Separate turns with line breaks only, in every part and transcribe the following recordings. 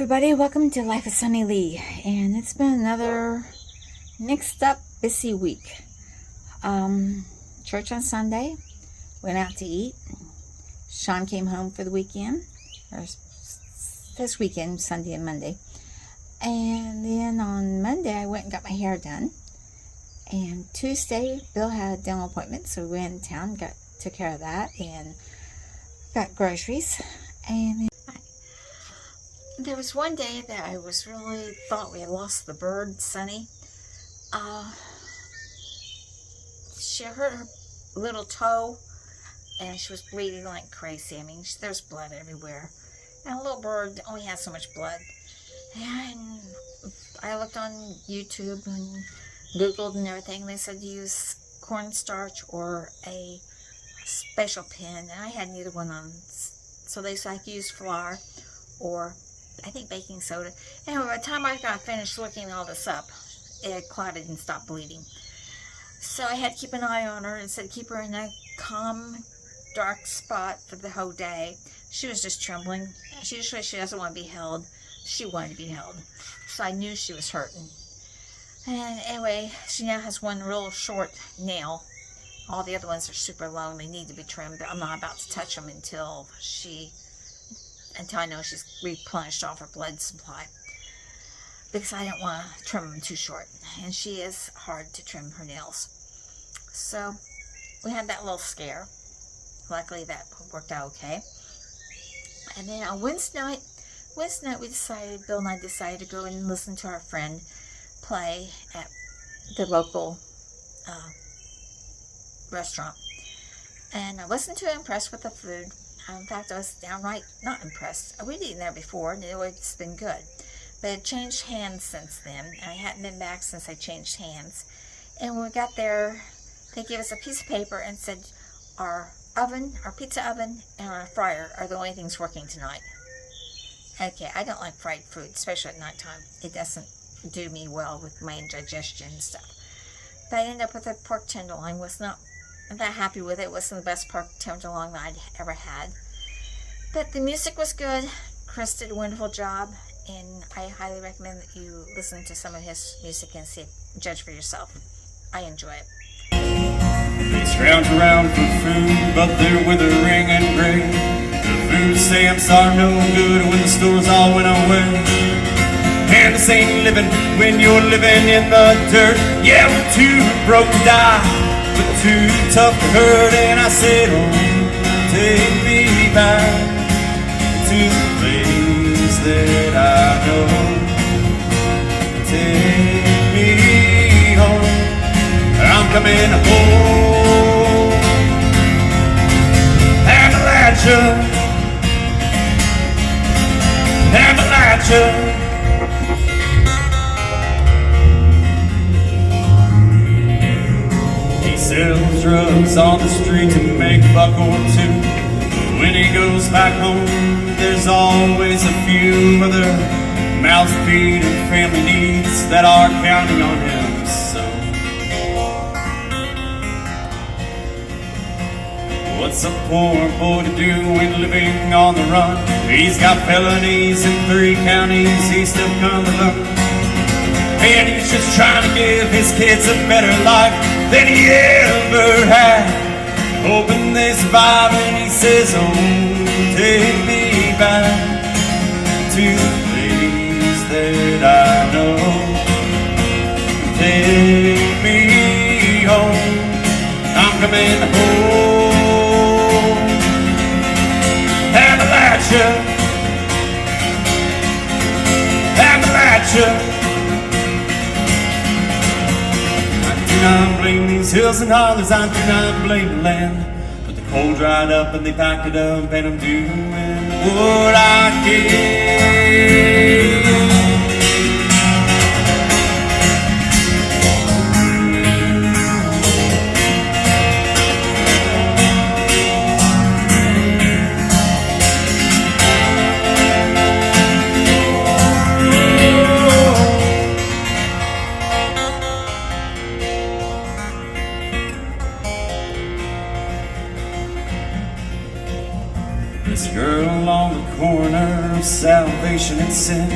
everybody, welcome to Life of Sunny Lee, and it's been another mixed up busy week. Church on Sunday, went out to eat. Sean came home for the weekend, or this weekend, Sunday and Monday, and then on Monday I went and got my hair done, and Tuesday Bill had a dental appointment, so we went in town, took care of that, and got groceries. And there was one day that I was really thought we had lost the bird, Sunny. She hurt her little toe, and she was bleeding like crazy. I mean, there's blood everywhere. And a little bird only has so much blood. And I looked on YouTube and Googled and everything. They said to use cornstarch or a special pin, and I had neither one on. So they said I could use flour or I think baking soda. Anyway, by the time I got finished looking all this up, it clotted and stopped bleeding. So I had to keep an eye on her and said keep her in a calm, dark spot for the whole day. She was just trembling. She doesn't want to be held. She wanted to be held. So I knew she was hurting. And anyway, she now has one real short nail. All the other ones are super long. They need to be trimmed, but I'm not about to touch them until I know she's replenished off her blood supply, because I don't want to trim them too short, and she is hard to trim her nails. So we had that little scare. Luckily that worked out okay. And then on Wednesday night Bill and I decided to go and listen to our friend play at the local restaurant, and I wasn't too impressed with the food. In fact, I was downright not impressed. We'd eaten there before, and it's been good. But it changed hands since then, and I hadn't been back since I changed hands. And when we got there, they gave us a piece of paper and said, our pizza oven, and our fryer are the only things working tonight. Okay, I don't like fried food, especially at nighttime. It doesn't do me well with my indigestion and stuff. But I ended up with a pork tenderloin. Was not that happy with it. It wasn't the best pork tenderloin that I'd ever had. But the music was good. Chris did a wonderful job, and I highly recommend that you listen to some of his music and judge for yourself. I enjoy it.
They scrounge around for food, but they're withering and gray. The food stamps are no good when the stores all went away. And this ain't living when you're living in the dirt. Yeah, we're too broke to die, but too tough to hurt. And I said, oh, take me back to the place that I know. Take me home, I'm coming home. Appalachia, Appalachia. Sells drugs on the street to make a buck or two. When he goes back home, there's always a few other mouths to feed and family needs that are counting on him. So what's a poor boy to do when living on the run? He's got felonies in 3 counties, he's still come to learn. And he's just trying to give his kids a better life than he ever had, hoping they survive. And he says, oh, take me back to the place that I know. Take me home, I'm coming home. Appalachia, Appalachia. I do not blame these hills and hollers, I do not blame the land. But the coal dried up and they packed it up, and I'm doing what I can. This girl on the corner of salvation and sin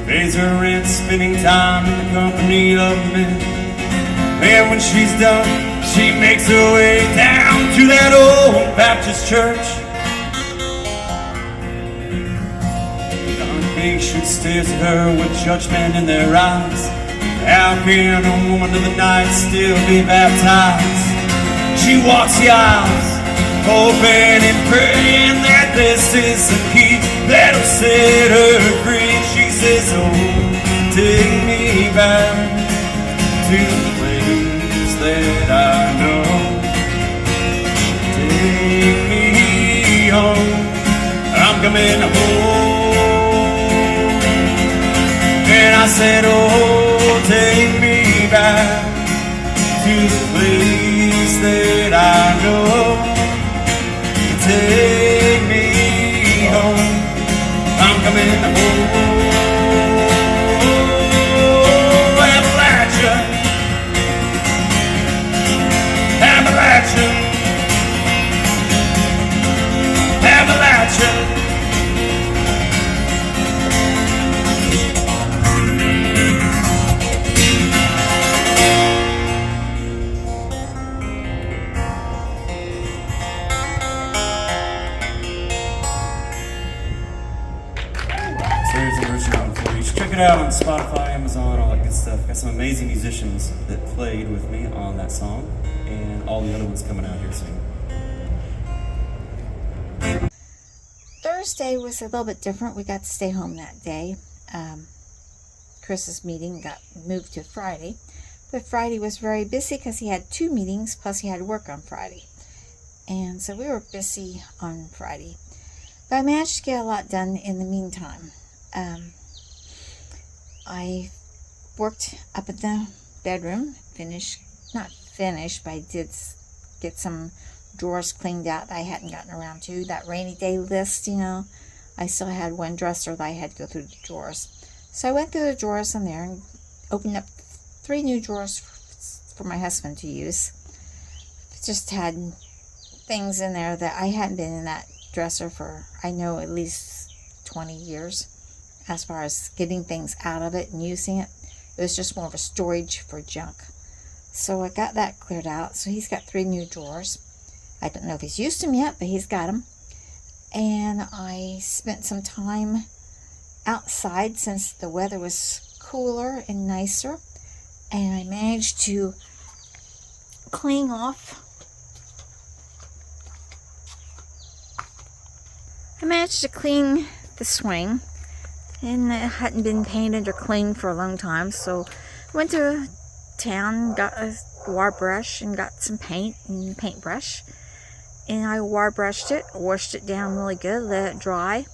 pays her rent, spending time in the company of men. And when she's done, she makes her way down to that old Baptist church. The congregation stares at her with judgment in their eyes. How can a woman of the night still be baptized? She walks the aisles, hoping and praying that this is the key that'll set her free. She says, oh, take me back to the place that I know. Take me home, I'm coming home. And I said, oh, take me back to the place that I know. Take me home, I'm coming home. Appalachia, Appalachia, Appalachia. There's a version out for you. Check it out on Spotify, Amazon, all that good stuff. Got some amazing musicians that played with me on that song, and all the other ones coming out here soon.
Thursday was a little bit different. We got to stay home that day. Chris's meeting got moved to Friday, but Friday was very busy because he had 2 meetings, plus he had work on Friday. And so we were busy on Friday. But I managed to get a lot done in the meantime. I worked up at the bedroom, not finished, but I did get some drawers cleaned out that I hadn't gotten around to. That rainy day list, I still had one dresser that I had to go through the drawers. So I went through the drawers in there and opened up 3 new drawers for my husband to use. Just had things in there that I hadn't been in that dresser for, I know, at least 20 years. As far as getting things out of it and using it, it was just more of a storage for junk. So I got that cleared out. So he's got 3 new drawers. I don't know if he's used them yet, but he's got them. And I spent some time outside since the weather was cooler and nicer. And I managed to clean off. I managed to clean the swing. And it hadn't been painted or cleaned for a long time, so I went to town, got a wire brush and got some paint and a paintbrush, and I wire brushed it, washed it down really good, let it dry,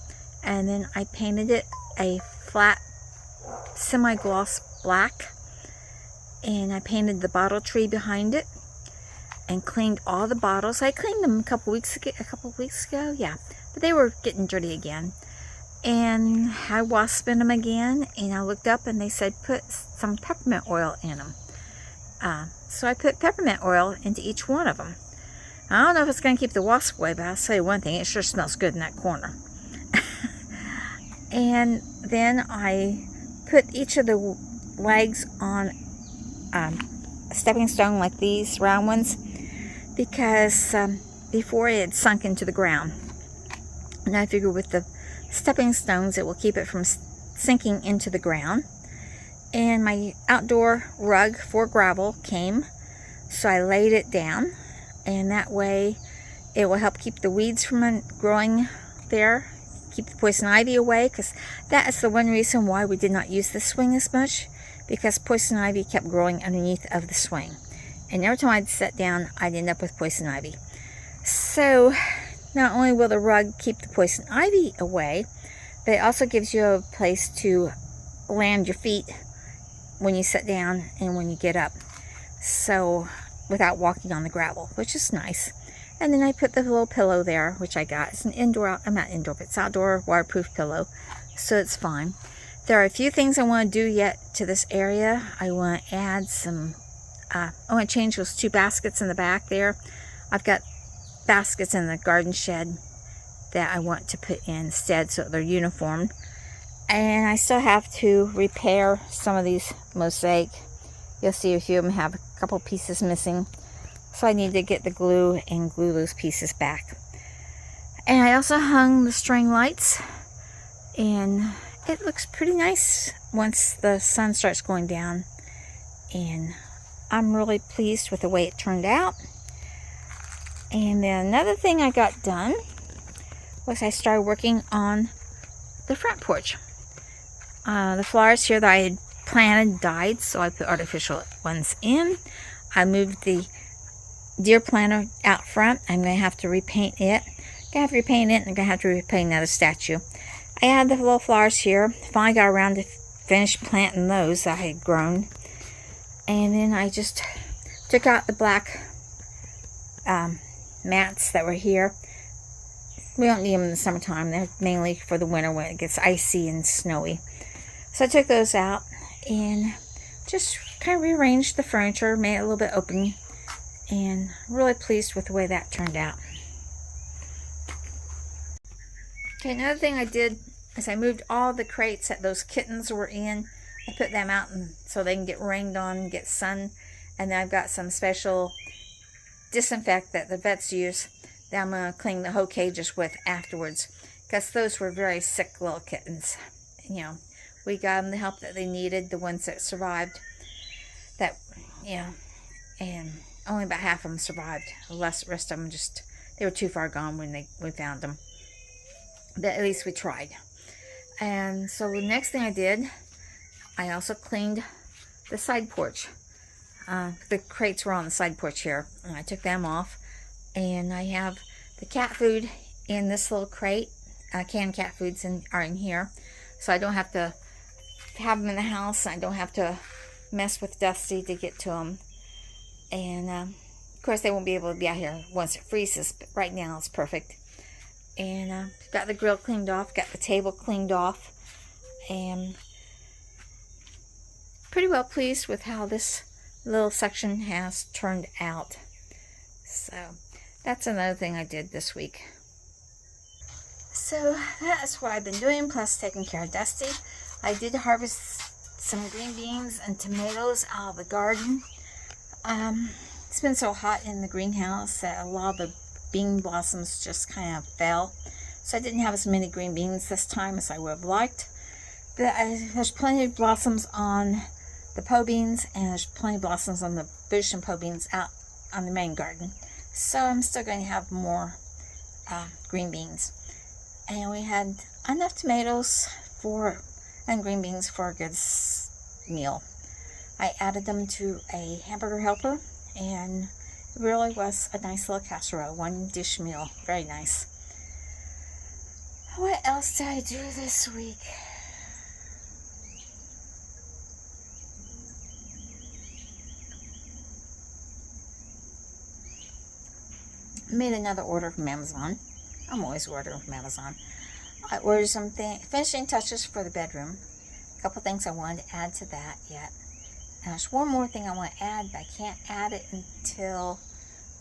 and then I painted it a flat semi-gloss black, and I painted the bottle tree behind it and cleaned all the bottles. I cleaned them a couple weeks ago, yeah, but they were getting dirty again. And I wasped them again, and I looked up and they said put some peppermint oil in them. So I put peppermint oil into each one of them. I don't know if it's going to keep the wasp away, but I'll tell you one thing, it sure smells good in that corner. And then I put each of the legs on a stepping stone like these round ones, because before it had sunk into the ground. And I figure with the stepping stones it will keep it from sinking into the ground. And my outdoor rug for gravel came, so I laid it down, and that way it will help keep the weeds from growing there, keep the poison ivy away, because that is the one reason why we did not use the swing as much, because poison ivy kept growing underneath of the swing, and every time I'd sit down I'd end up with poison ivy. So not only will the rug keep the poison ivy away, but it also gives you a place to land your feet when you sit down and when you get up, so without walking on the gravel, which is nice. And then I put the little pillow there, which I got. It's an indoor, I'm not indoor, but it's outdoor waterproof pillow, so it's fine. There are a few things I want to do yet to this area. I want to add some, I want to change those 2 baskets in the back there. I've got baskets in the garden shed, that I want to put in instead so they're uniform. And I still have to repair some of these mosaic. You'll see a few of them have a couple pieces missing. So I need to get the glue and glue those pieces back. And I also hung the string lights. And it looks pretty nice once the sun starts going down. And I'm really pleased with the way it turned out. And then another thing I got done was I started working on the front porch. The flowers here that I had planted died, so I put artificial ones in. I moved the deer planter out front. I'm going to have to repaint it. I'm going to have to repaint it, and I'm going to have to repaint another statue. I had the little flowers here. Finally got around to finish planting those that I had grown. And then I just took out the black mats that were here. We don't need them in the summertime. They're mainly for the winter when it gets icy and snowy. So I took those out and just kind of rearranged the furniture, made it a little bit open, and really pleased with the way that turned out. Okay, another thing I did is I moved all the crates that those kittens were in. I put them out so they can get rained on and get sun. And then I've got some special disinfect that the vets use that I'm going to clean the whole cages with afterwards, because those were very sick little kittens. You know, we got them the help that they needed, the ones that survived. That, you know, and only about half of them survived. The rest of them just, they were too far gone when we found them. But at least we tried. And so the next thing I did, I also cleaned the side porch. The crates were on the side porch here, and I took them off. And I have the cat food in this little crate. Canned cat foods are in here, so I don't have to have them in the house. I don't have to mess with Dusty to get to them. And of course, they won't be able to be out here once it freezes. But right now, it's perfect. And got the grill cleaned off, got the table cleaned off, and pretty well pleased with how this little section has turned out. So that's another thing I did this week. So that's what I've been doing, plus taking care of Dusty. I did harvest some green beans and tomatoes out of the garden. It's been so hot in the greenhouse that a lot of the bean blossoms just kind of fell. So I didn't have as many green beans this time as I would have liked. But there's plenty of blossoms on the po beans, and there's plenty of blossoms on the bush and po beans out on the main garden. So I'm still going to have more green beans. And we had enough tomatoes and green beans for a good meal. I added them to a hamburger helper, and it really was a nice little casserole, one dish meal. Very nice. What else did I do this week? Made another order from Amazon. I'm always ordering from Amazon. I ordered some finishing touches for the bedroom. A couple things I wanted to add to that yet. And there's one more thing I want to add, but I can't add it until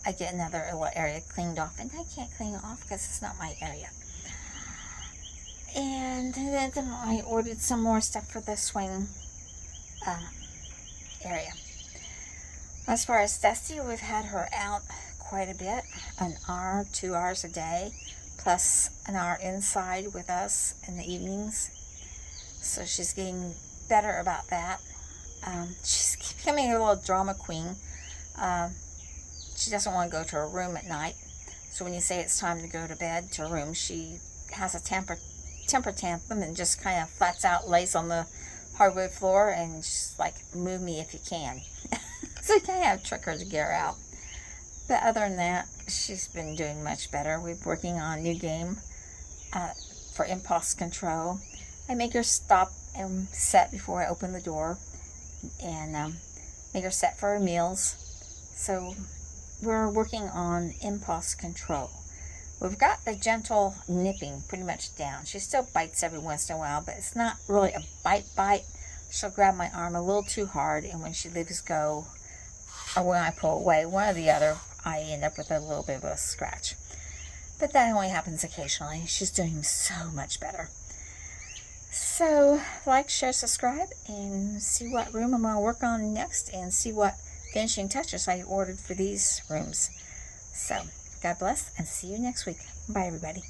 I get another little area cleaned off. And I can't clean it off because it's not my area. And then I ordered some more stuff for the swing area. As far as Dusty, we've had her out quite a bit, an hour, 2 hours a day, plus an hour inside with us in the evenings. So she's getting better about that. She's becoming a little drama queen. She doesn't want to go to her room at night. So when you say it's time to go to bed, to her room, she has a temper tantrum and just kind of flats out, lays on the hardwood floor, and she's like, move me if you can. So you kind of trick her to get her out. But other than that, she's been doing much better. We're working on a new game for impulse control. I make her stop and set before I open the door, and make her set for her meals. So we're working on impulse control. We've got the gentle nipping pretty much down. She still bites every once in a while, but it's not really a bite. She'll grab my arm a little too hard, and when she leaves go, or when I pull away, one or the other, I end up with a little bit of a scratch. But that only happens occasionally. She's doing so much better. So, like, share, subscribe, and see what room I'm going to work on next, and see what finishing touches I ordered for these rooms. So, God bless, and see you next week. Bye, everybody.